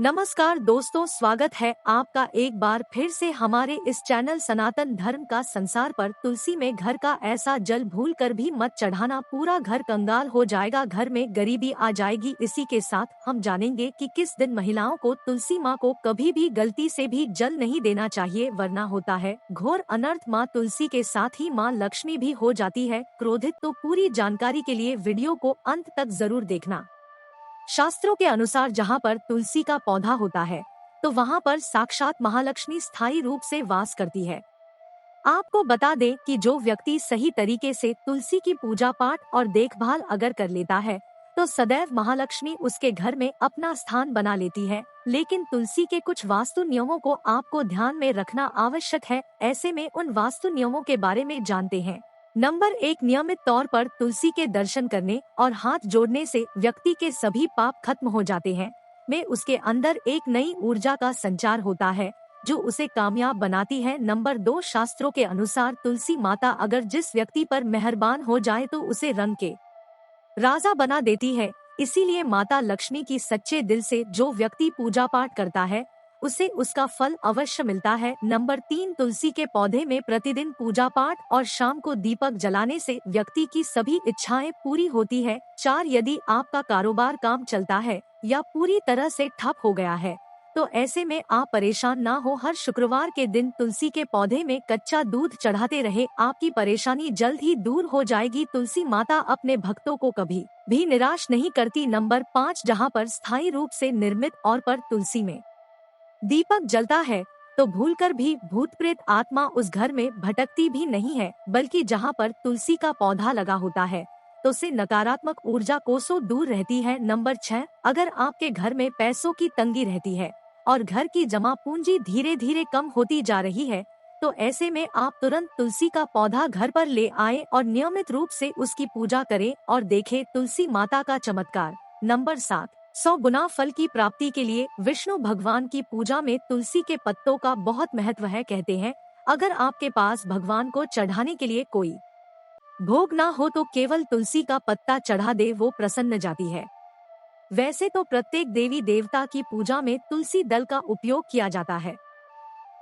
नमस्कार दोस्तों, स्वागत है आपका एक बार फिर से हमारे इस चैनल सनातन धर्म का संसार पर। तुलसी में घर का ऐसा जल भूल कर भी मत चढ़ाना, पूरा घर कंगाल हो जाएगा, घर में गरीबी आ जाएगी। इसी के साथ हम जानेंगे कि किस दिन महिलाओं को तुलसी माँ को कभी भी गलती से भी जल नहीं देना चाहिए, वरना होता है घोर अनर्थ। माँ तुलसी के साथ ही माँ लक्ष्मी भी हो जाती है क्रोधित। तो पूरी जानकारी के लिए वीडियो को अंत तक जरूर देखना। शास्त्रों के अनुसार जहाँ पर तुलसी का पौधा होता है तो वहाँ पर साक्षात महालक्ष्मी स्थायी रूप से वास करती है। आपको बता दें कि जो व्यक्ति सही तरीके से तुलसी की पूजा पाठ और देखभाल अगर कर लेता है तो सदैव महालक्ष्मी उसके घर में अपना स्थान बना लेती है। लेकिन तुलसी के कुछ वास्तु नियमों को आपको ध्यान में रखना आवश्यक है। ऐसे में उन वास्तु नियमों के बारे में जानते हैं। नंबर 1, नियमित तौर पर तुलसी के दर्शन करने और हाथ जोड़ने से व्यक्ति के सभी पाप खत्म हो जाते हैं। में उसके अंदर एक नई ऊर्जा का संचार होता है जो उसे कामयाब बनाती है। नंबर 2, शास्त्रों के अनुसार तुलसी माता अगर जिस व्यक्ति पर मेहरबान हो जाए तो उसे रंग के राजा बना देती है। इसीलिए माता लक्ष्मी की सच्चे दिल से जो व्यक्ति पूजा पाठ करता है उसे उसका फल अवश्य मिलता है। नंबर 3, तुलसी के पौधे में प्रतिदिन पूजा पाठ और शाम को दीपक जलाने से व्यक्ति की सभी इच्छाएं पूरी होती है। 4, यदि आपका कारोबार काम चलता है या पूरी तरह से ठप हो गया है तो ऐसे में आप परेशान ना हो, हर शुक्रवार के दिन तुलसी के पौधे में कच्चा दूध चढ़ाते रहे, आपकी परेशानी जल्द ही दूर हो जाएगी। तुलसी माता अपने भक्तों को कभी भी निराश नहीं करती। नंबर 5, जहाँ पर स्थायी रूप से निर्मित और पर तुलसी में दीपक जलता है तो भूलकर भी भूत प्रेत आत्मा उस घर में भटकती भी नहीं है, बल्कि जहाँ पर तुलसी का पौधा लगा होता है तो से नकारात्मक ऊर्जा कोसों दूर रहती है। नंबर 6, अगर आपके घर में पैसों की तंगी रहती है और घर की जमा पूंजी धीरे धीरे कम होती जा रही है तो ऐसे में आप तुरंत तुलसी का पौधा घर पर ले आए और नियमित रूप से उसकी पूजा करें और देखें तुलसी माता का चमत्कार। नंबर 7, 100 गुना फल की प्राप्ति के लिए विष्णु भगवान की पूजा में तुलसी के पत्तों का बहुत महत्व है। कहते हैं अगर आपके पास भगवान को चढ़ाने के लिए कोई भोग ना हो तो केवल तुलसी का पत्ता चढ़ा दे, वो प्रसन्न जाती है। वैसे तो प्रत्येक देवी देवता की पूजा में तुलसी दल का उपयोग किया जाता है,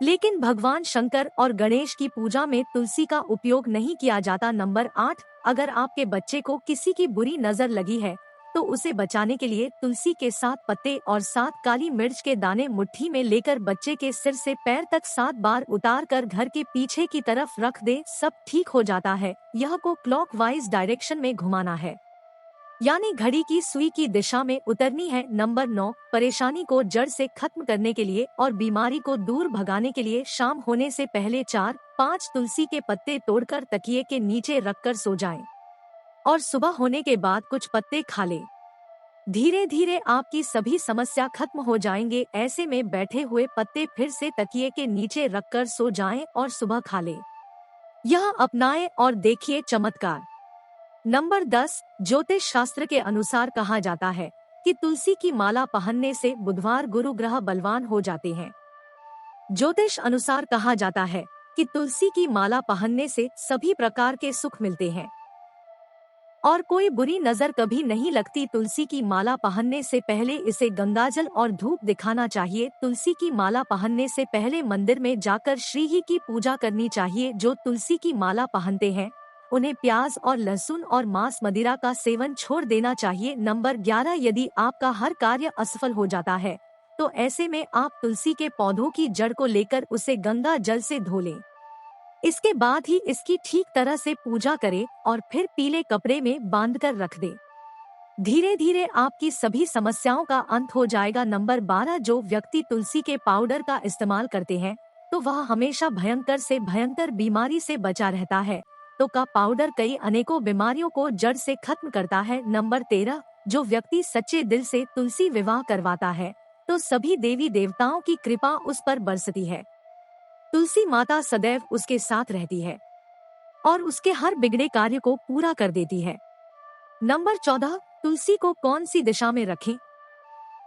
लेकिन भगवान शंकर और गणेश की पूजा में तुलसी का उपयोग नहीं किया जाता। नंबर 8, अगर आपके बच्चे को किसी की बुरी नजर लगी है तो उसे बचाने के लिए तुलसी के 7 पत्ते और 7 काली मिर्च के दाने मुट्ठी में लेकर बच्चे के सिर से पैर तक 7 बार उतार कर घर के पीछे की तरफ रख दे, सब ठीक हो जाता है। यह को क्लॉकवाइज डायरेक्शन में घुमाना है, यानी घड़ी की सुई की दिशा में उतरनी है। नंबर 9, परेशानी को जड़ से खत्म करने के लिए और बीमारी को दूर भगाने के लिए शाम होने से पहले 4-5 तुलसी के पत्ते तोड़कर तकिए के नीचे रखकर सो जाएं और सुबह होने के बाद कुछ पत्ते खा लें। धीरे धीरे आपकी सभी समस्या खत्म हो जाएंगे। ऐसे में बैठे हुए पत्ते फिर से तकिए के नीचे रखकर सो जाएं और सुबह खा लें। यह अपनाएं और देखिए चमत्कार। नंबर 10, ज्योतिष शास्त्र के अनुसार कहा जाता है कि तुलसी की माला पहनने से बुधवार गुरु ग्रह बलवान हो जाते हैं। ज्योतिष अनुसार कहा जाता है कि तुलसी की माला पहनने से सभी प्रकार के सुख मिलते हैं और कोई बुरी नजर कभी नहीं लगती। तुलसी की माला पहनने से पहले इसे गंगाजल और धूप दिखाना चाहिए। तुलसी की माला पहनने से पहले मंदिर में जाकर श्री ही की पूजा करनी चाहिए। जो तुलसी की माला पहनते हैं उन्हें प्याज और लहसुन और मांस मदिरा का सेवन छोड़ देना चाहिए। नंबर 11, यदि आपका हर कार्य असफल हो जाता है तो ऐसे में आप तुलसी के पौधों की जड़ को लेकर उसे गंगा जल से धो लें। इसके बाद ही इसकी ठीक तरह से पूजा करें और फिर पीले कपड़े में बांधकर रख दें। धीरे धीरे आपकी सभी समस्याओं का अंत हो जाएगा। नंबर 12, जो व्यक्ति तुलसी के पाउडर का इस्तेमाल करते हैं तो वह हमेशा भयंकर से भयंकर बीमारी से बचा रहता है। तो का पाउडर कई अनेकों बीमारियों को जड़ से खत्म करता है। नंबर 13, जो व्यक्ति सच्चे दिल से तुलसी विवाह करवाता है तो सभी देवी देवताओं की कृपा उस पर बरसती है। तुलसी माता सदैव उसके साथ रहती है और उसके हर बिगड़े कार्य को पूरा कर देती है। नंबर 14, तुलसी को कौन सी दिशा में रखें,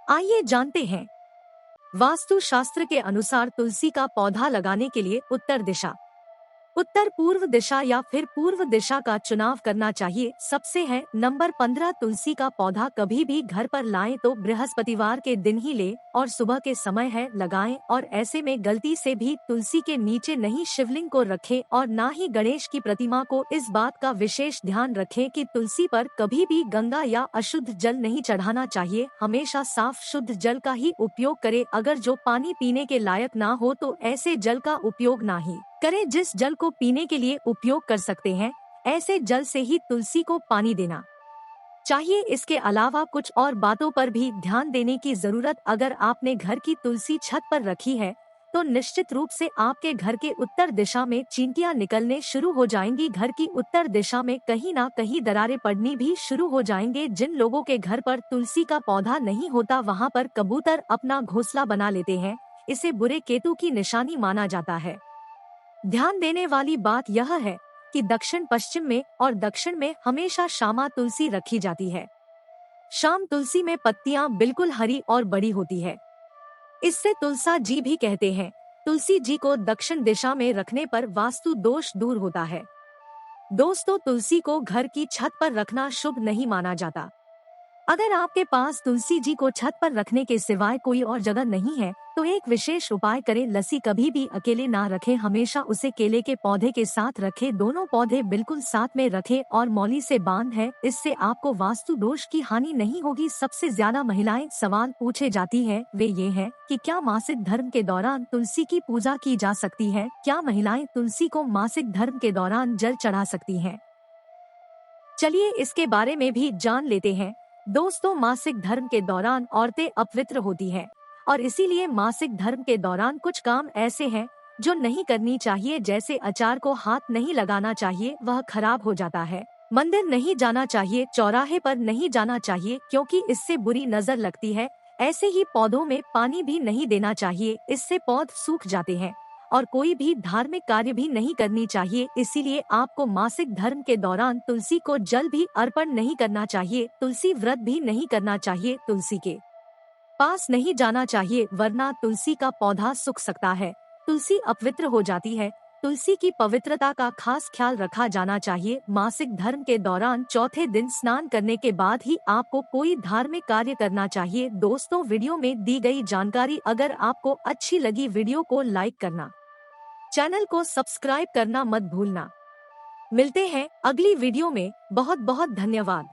आइए जानते हैं। वास्तु शास्त्र के अनुसार तुलसी का पौधा लगाने के लिए उत्तर दिशा उत्तर पूर्व दिशा या फिर पूर्व दिशा का चुनाव करना चाहिए। सबसे है नंबर 15, तुलसी का पौधा कभी भी घर पर लाएं तो बृहस्पतिवार के दिन ही ले और सुबह के समय है लगाएं, और ऐसे में गलती से भी तुलसी के नीचे नहीं शिवलिंग को रखें और ना ही गणेश की प्रतिमा को। इस बात का विशेष ध्यान रखें कि तुलसी पर कभी भी गंगा या अशुद्ध जल नहीं चढ़ाना चाहिए। हमेशा साफ शुद्ध जल का ही उपयोग करें। अगर जो पानी पीने के लायक ना हो तो ऐसे जल का उपयोग ना ही करें। जिस जल को पीने के लिए उपयोग कर सकते हैं, ऐसे जल से ही तुलसी को पानी देना चाहिए। इसके अलावा कुछ और बातों पर भी ध्यान देने की जरूरत। अगर आपने घर की तुलसी छत पर रखी है तो निश्चित रूप से आपके घर के उत्तर दिशा में चींटियां निकलने शुरू हो जाएंगी। घर की उत्तर दिशा में कहीं ना कहीं दरारें पड़नी भी शुरू हो जाएंगे। जिन लोगों के घर पर तुलसी का पौधा नहीं होता वहाँ पर कबूतर अपना घोंसला बना लेते हैं। इसे बुरे केतु की निशानी माना जाता है। ध्यान देने वाली बात यह है कि दक्षिण पश्चिम में और दक्षिण में हमेशा श्यामा तुलसी रखी जाती है। शाम तुलसी में पत्तियां बिल्कुल हरी और बड़ी होती है। इससे तुलसा जी भी कहते हैं। तुलसी जी को दक्षिण दिशा में रखने पर वास्तु दोष दूर होता है। दोस्तों, तुलसी को घर की छत पर रखना शुभ नहीं माना जाता। अगर आपके पास तुलसी जी को छत पर रखने के सिवाय कोई और जगह नहीं है तो एक विशेष उपाय करें। लस्सी कभी भी अकेले ना रखें, हमेशा उसे केले के पौधे के साथ रखें। दोनों पौधे बिल्कुल साथ में रखें और मौली से बांधें। इससे आपको वास्तु दोष की हानि नहीं होगी। सबसे ज्यादा महिलाएं सवाल पूछे जाती है वे ये है कि क्या मासिक धर्म के दौरान तुलसी की पूजा की जा सकती है? क्या महिलाएं तुलसी को मासिक धर्म के दौरान जल चढ़ा सकती हैं? चलिए इसके बारे में भी जान लेते हैं। दोस्तों, मासिक धर्म के दौरान औरतें अपवित्र होती हैं और इसीलिए मासिक धर्म के दौरान कुछ काम ऐसे हैं जो नहीं करनी चाहिए। जैसे अचार को हाथ नहीं लगाना चाहिए, वह खराब हो जाता है। मंदिर नहीं जाना चाहिए, चौराहे पर नहीं जाना चाहिए क्योंकि इससे बुरी नजर लगती है। ऐसे ही पौधों में पानी भी नहीं देना चाहिए, इससे पौध सूख जाते हैं। और कोई भी धार्मिक कार्य भी नहीं करनी चाहिए। इसीलिए आपको मासिक धर्म के दौरान तुलसी को जल भी अर्पण नहीं करना चाहिए। तुलसी व्रत भी नहीं करना चाहिए। तुलसी के पास नहीं जाना चाहिए वरना तुलसी का पौधा सूख सकता है। तुलसी अपवित्र हो जाती है। तुलसी की पवित्रता का खास ख्याल रखा जाना चाहिए। मासिक धर्म के दौरान चौथे दिन स्नान करने के बाद ही आपको कोई धार्मिक कार्य करना चाहिए। दोस्तों, वीडियो में दी गई जानकारी अगर आपको अच्छी लगी वीडियो को लाइक करना, चैनल को सब्सक्राइब करना मत भूलना। मिलते हैं अगली वीडियो में। बहुत बहुत धन्यवाद।